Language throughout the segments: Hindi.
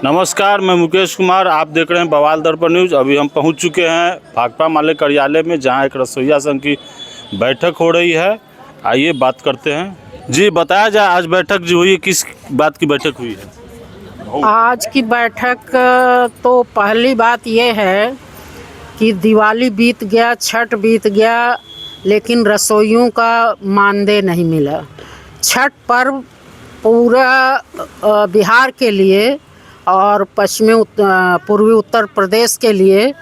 नमस्कार, मैं मुकेश कुमार। आप देख रहे हैं बवाल दर्पण न्यूज़। अभी हम पहुंच चुके हैं भाकपा माले कार्यालय में, जहां एक रसोइया संघ की बैठक हो रही है। आइए बात करते हैं। जी बताया जाए, आज बैठक जो हुई, किस बात की बैठक हुई है? आज की बैठक तो पहली बात ये है कि दिवाली बीत गया, छठ बीत गया, लेकिन रसोइयों का मानदेय नहीं मिला। छठ पर्व पूरा बिहार के लिए और पूर्वी उत्तर प्रदेश के लिए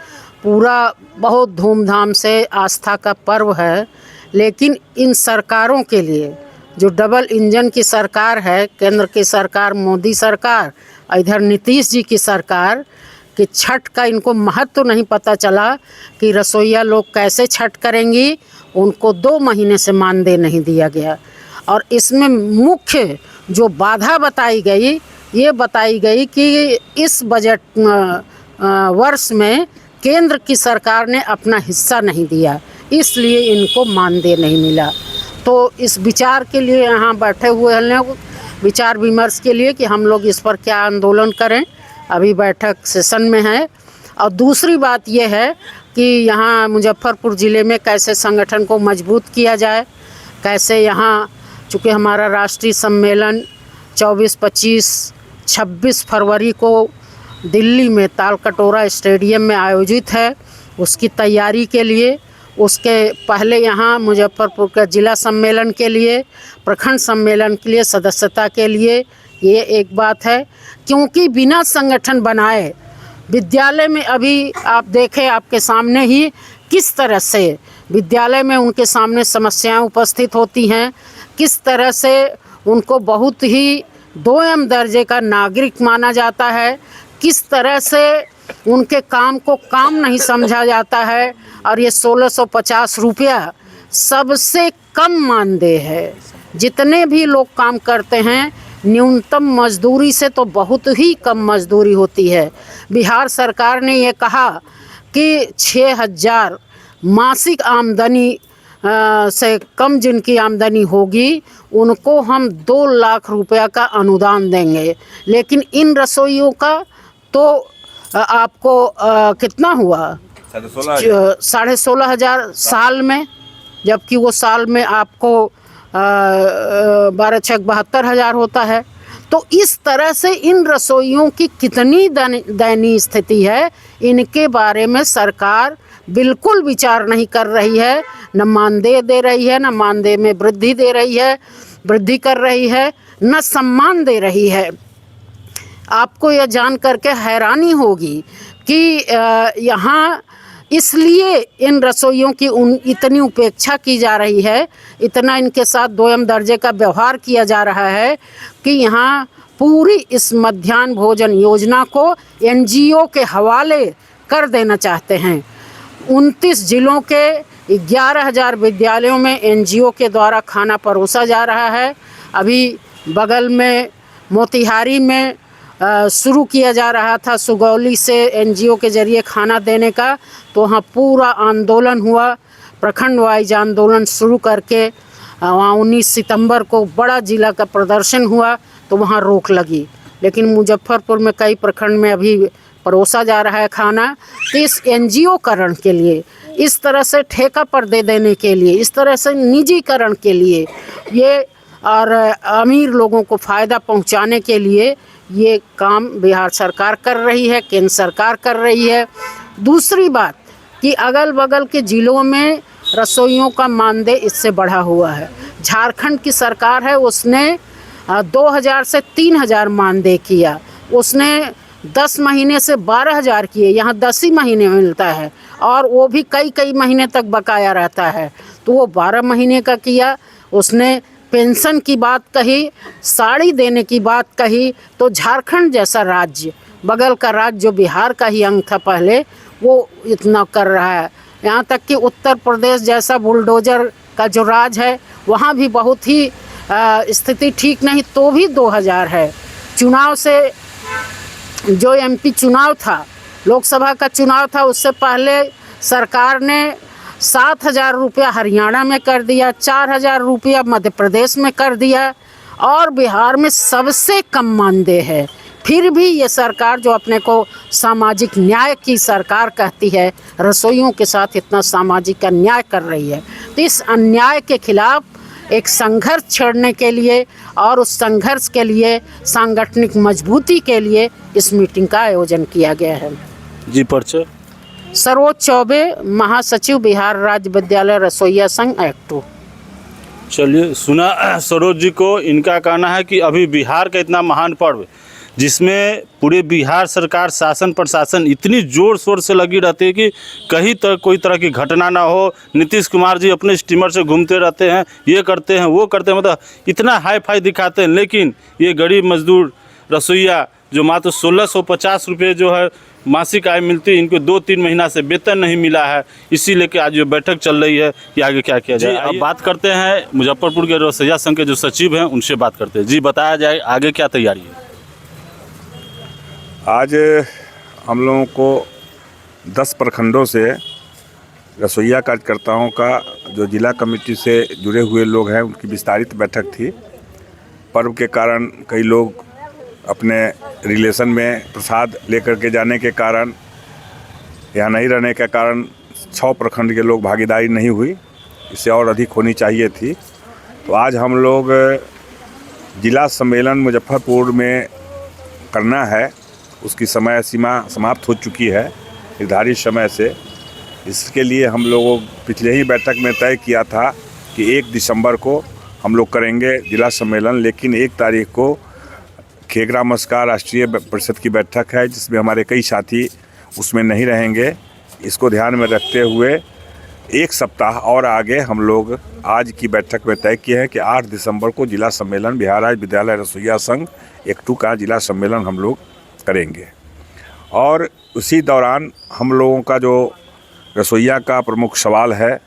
पूरा बहुत धूमधाम से आस्था का पर्व है। लेकिन इन सरकारों के लिए, जो डबल इंजन की सरकार है, केंद्र की सरकार मोदी सरकार, इधर नीतीश जी की सरकार, कि छठ का इनको महत्व नहीं पता चला कि रसोइया लोग कैसे छठ करेंगी। उनको 2 महीने से मानदेय नहीं दिया गया। और इसमें मुख्य जो बाधा बताई गई, ये बताई गई कि इस बजट वर्ष में केंद्र की सरकार ने अपना हिस्सा नहीं दिया, इसलिए इनको मानदेय नहीं मिला। तो इस विचार के लिए यहाँ बैठे हुए हैं लोग, विचार विमर्श के लिए कि हम लोग इस पर क्या आंदोलन करें। अभी बैठक सेशन में है। और दूसरी बात यह है कि यहाँ मुजफ्फरपुर ज़िले में कैसे संगठन को मजबूत किया जाए, कैसे यहाँ, चूँकि हमारा राष्ट्रीय सम्मेलन 24, 25, 26 फरवरी को दिल्ली में तालकटोरा स्टेडियम में आयोजित है, उसकी तैयारी के लिए, उसके पहले यहाँ मुजफ्फरपुर का जिला सम्मेलन के लिए, प्रखंड सम्मेलन के लिए, सदस्यता के लिए, ये एक बात है। क्योंकि बिना संगठन बनाए विद्यालय में, अभी आप देखें आपके सामने ही किस तरह से विद्यालय में उनके सामने समस्याएं उपस्थित होती हैं, किस तरह से उनको बहुत ही 2M दर्जे का नागरिक माना जाता है, किस तरह से उनके काम को काम नहीं समझा जाता है। और ये 1650 रुपया सबसे कम मानदेय है। जितने भी लोग काम करते हैं, न्यूनतम मजदूरी से तो बहुत ही कम मजदूरी होती है। बिहार सरकार ने ये कहा कि 6000 मासिक आमदनी से कम जिनकी आमदनी होगी, उनको हम 2 लाख रुपया का अनुदान देंगे। लेकिन इन रसोइयों का तो आपको कितना हुआ? 16,500 साल में, जबकि वो साल में आपको 12 6 72,000 होता है। तो इस तरह से इन रसोइयों की कितनी दयनीय स्थिति है, इनके बारे में सरकार बिल्कुल विचार नहीं कर रही है। न मानदेय दे रही है, न मानदेय में वृद्धि कर रही है, न सम्मान दे रही है। आपको यह जान करके हैरानी होगी कि यहाँ इसलिए इन रसोइयों की इतनी उपेक्षा की जा रही है, इतना इनके साथ 2M दर्जे का व्यवहार किया जा रहा है कि यहाँ पूरी इस मध्याह्न भोजन योजना को NGO के हवाले कर देना चाहते हैं। 29 जिलों के 11,000 विद्यालयों में NGO के द्वारा खाना परोसा जा रहा है। अभी बगल में मोतिहारी में शुरू किया जा रहा था सुगौली से NGO के ज़रिए खाना देने का, तो वहाँ पूरा आंदोलन हुआ, प्रखंड वाइज आंदोलन शुरू करके वहाँ 19 सितंबर को बड़ा जिला का प्रदर्शन हुआ, तो वहाँ रोक लगी। लेकिन मुजफ्फरपुर में कई प्रखंड में अभी परोसा जा रहा है खाना। तो इस NGO करण के लिए, इस तरह से ठेका पर दे देने के लिए, इस तरह से निजीकरण के लिए, ये और अमीर लोगों को फ़ायदा पहुंचाने के लिए ये काम बिहार सरकार कर रही है, केंद्र सरकार कर रही है। दूसरी बात कि अगल बगल के ज़िलों में रसोइयों का मानदेय इससे बढ़ा हुआ है। झारखंड की सरकार है, उसने 2000 से 3000 मानदेय किया, उसने 10 महीने से 12,000 किए। यहाँ 10 ही महीने मिलता है और वो भी कई महीने तक बकाया रहता है, तो वो 12 महीने का किया। उसने पेंशन की बात कही, साड़ी देने की बात कही, तो झारखंड जैसा राज्य, बगल का राज्य जो बिहार का ही अंग था पहले, वो इतना कर रहा है। यहाँ तक कि उत्तर प्रदेश जैसा बुलडोजर का जो राज है, वहाँ भी बहुत ही स्थिति ठीक नहीं, तो भी 2000 है। चुनाव से जो MP चुनाव था, लोकसभा का चुनाव था, उससे पहले सरकार ने 7,000 रुपया हरियाणा में कर दिया, 4,000 रुपया मध्य प्रदेश में कर दिया, और बिहार में सबसे कम मानदेय है। फिर भी ये सरकार जो अपने को सामाजिक न्याय की सरकार कहती है, रसोइयों के साथ इतना सामाजिक अन्याय कर रही है। तो इस अन्याय के खिलाफ एक संघर्ष छेड़ने के लिए और उस संघर्ष के लिए सांगठनिक मजबूती के लिए इस मीटिंग का आयोजन किया गया है। जी परिचय। सरोज चौबे, महासचिव, बिहार राज्य विद्यालय रसोइया संघ एक्ट 2। चलिए, सुना सरोज जी को। इनका कहना है कि अभी बिहार का इतना महान पर्व जिसमें पूरे बिहार सरकार, शासन प्रशासन इतनी ज़ोर शोर से लगी रहती है कि कहीं तक कोई तरह की घटना ना हो। नीतीश कुमार जी अपने स्टीमर से घूमते रहते हैं, ये करते हैं, वो करते हैं, मतलब इतना हाई फाई दिखाते हैं। लेकिन ये गरीब मजदूर रसोइया जो मात्र 1650 रुपये जो है मासिक आय मिलती है, इनको 2-3 महीना से वेतन नहीं मिला है। इसी लेके आज जो बैठक चल रही है कि आगे क्या किया जाए। अब बात करते हैं मुजफ्फरपुर के रसोइया संघ के जो सचिव हैं, उनसे बात करते हैं। जी, बताया जाए आगे क्या तैयारी है। आज हम लोगों को 10 प्रखंडों से रसोइया कार्यकर्ताओं का जो जिला कमेटी से जुड़े हुए लोग हैं, उनकी विस्तारित बैठक थी। पर्व के कारण कई लोग अपने रिलेशन में प्रसाद लेकर के जाने के कारण, यहाँ नहीं रहने के कारण 6 प्रखंड के लोग भागीदारी नहीं हुई। इससे और अधिक होनी चाहिए थी। तो आज हम लोग जिला सम्मेलन मुजफ्फरपुर में करना है, उसकी समय सीमा समाप्त हो चुकी है निर्धारित समय से। इसके लिए हम लोगों पिछले ही बैठक में तय किया था कि 1 दिसंबर को हम लोग करेंगे जिला सम्मेलन, लेकिन 1 तारीख को खेगरा मस्का राष्ट्रीय परिषद की बैठक है, जिसमें हमारे कई साथी उसमें नहीं रहेंगे। इसको ध्यान में रखते हुए 1 सप्ताह और आगे हम लोग आज की बैठक में तय किए हैं कि 8 दिसंबर को जिला सम्मेलन बिहार राज्य विद्यालय रसोइया संघ एक्ट 2 का जिला सम्मेलन हम लोग करेंगे। और उसी दौरान हम लोगों का जो रसोइया का प्रमुख सवाल है,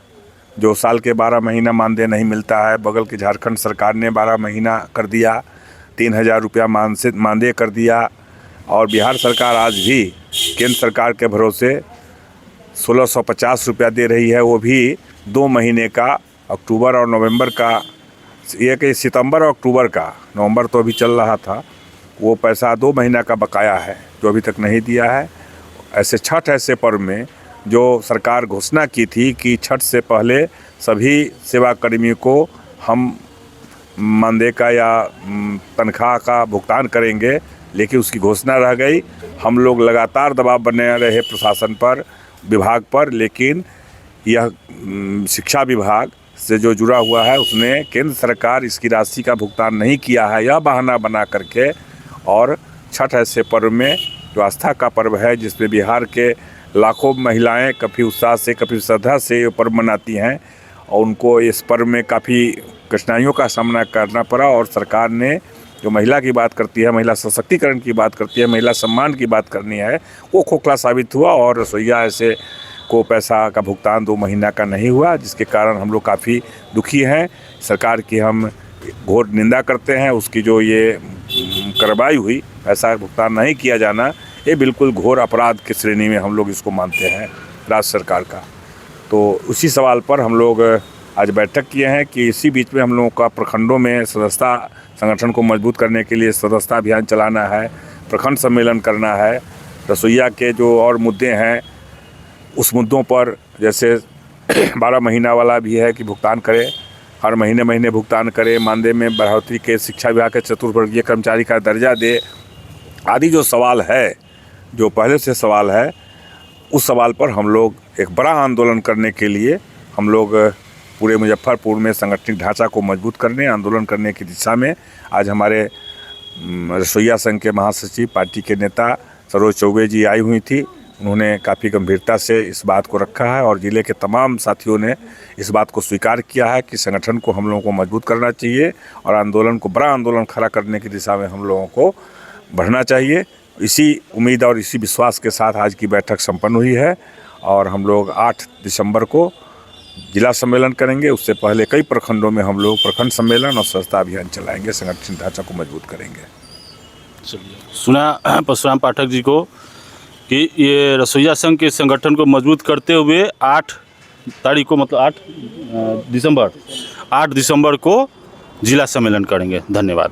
जो साल के 12 महीना मानदेय नहीं मिलता है, बगल की झारखंड सरकार ने 12 महीना कर दिया, 3000 रुपया मानदेय कर दिया। और बिहार सरकार आज भी केंद्र सरकार के भरोसे 1650 रुपया दे रही है, वो भी 2 महीने का, अक्टूबर और नवंबर का। ये कि सितंबर और अक्टूबर का, नवंबर तो अभी चल रहा था, वो पैसा 2 महीना का बकाया है जो अभी तक नहीं दिया है। ऐसे छठ ऐसे पर्व में जो सरकार घोषणा की थी कि छठ से पहले सभी सेवाकर्मियों को हम मानदेय का या तनख्वाह का भुगतान करेंगे, लेकिन उसकी घोषणा रह गई। हम लोग लगातार दबाव बने रहे प्रशासन पर, विभाग पर, लेकिन यह शिक्षा विभाग से जो जुड़ा हुआ है उसने केंद्र सरकार इसकी राशि का भुगतान नहीं किया है, यह बहाना बना करके। और छठ ऐसे पर्व में जो आस्था का पर्व है, जिसमें बिहार के लाखों महिलाएं काफ़ी उत्साह से, काफ़ी श्रद्धा से ये पर्व मनाती हैं, और उनको इस पर्व में काफ़ी कठिनाइयों का सामना करना पड़ा। और सरकार ने जो महिला की बात करती है, महिला सशक्तिकरण की बात करती है, महिला सम्मान की बात करनी है, वो खोखला साबित हुआ। और रसोइया ऐसे को पैसा का भुगतान 2 महीना का नहीं हुआ, जिसके कारण हम लोग काफ़ी दुखी हैं। सरकार की हम घोर निंदा करते हैं। उसकी जो ये कार्रवाई हुई, पैसा भुगतान नहीं किया जाना, ये बिल्कुल घोर अपराध की श्रेणी में हम लोग इसको मानते हैं राज्य सरकार का। तो उसी सवाल पर हम लोग आज बैठक किए हैं कि इसी बीच में हम लोगों का प्रखंडों में सदस्यता संगठन को मजबूत करने के लिए सदस्यता अभियान चलाना है, प्रखंड सम्मेलन करना है। रसोइया के जो और मुद्दे हैं, उस मुद्दों पर जैसे 12 महीना वाला भी है कि भुगतान करें, हर महीने भुगतान करें, मानदेय में बढ़ोतरी के, शिक्षा विभाग के चतुर्वर्गीय कर्मचारी का दर्जा दे, आदि जो सवाल है, जो पहले से सवाल है, उस सवाल पर हम लोग एक बड़ा आंदोलन करने के लिए हम लोग पूरे मुजफ्फरपुर में संगठनिक ढांचा को मजबूत करने, आंदोलन करने की दिशा में आज हमारे रसोइया संघ के महासचिव, पार्टी के नेता सरोज चौबे जी आई हुई थी। उन्होंने काफ़ी गंभीरता से इस बात को रखा है और ज़िले के तमाम साथियों ने इस बात को स्वीकार किया है कि संगठन को हम लोगों को मजबूत करना चाहिए और आंदोलन को, बड़ा आंदोलन खड़ा करने की दिशा में हम लोगों को बढ़ना चाहिए। इसी उम्मीद और इसी विश्वास के साथ आज की बैठक संपन्न हुई है और हम लोग 8 दिसंबर को जिला सम्मेलन करेंगे। उससे पहले कई प्रखंडों में हम लोग प्रखंड सम्मेलन और सदस्यता अभियान चलाएंगे, संगठन ढांचा को मजबूत करेंगे। चलिए, सुना परशुराम पाठक जी को कि ये रसोइया संघ के संगठन को मजबूत करते हुए 8 तारीख को, मतलब 8 दिसंबर को जिला सम्मेलन करेंगे। धन्यवाद।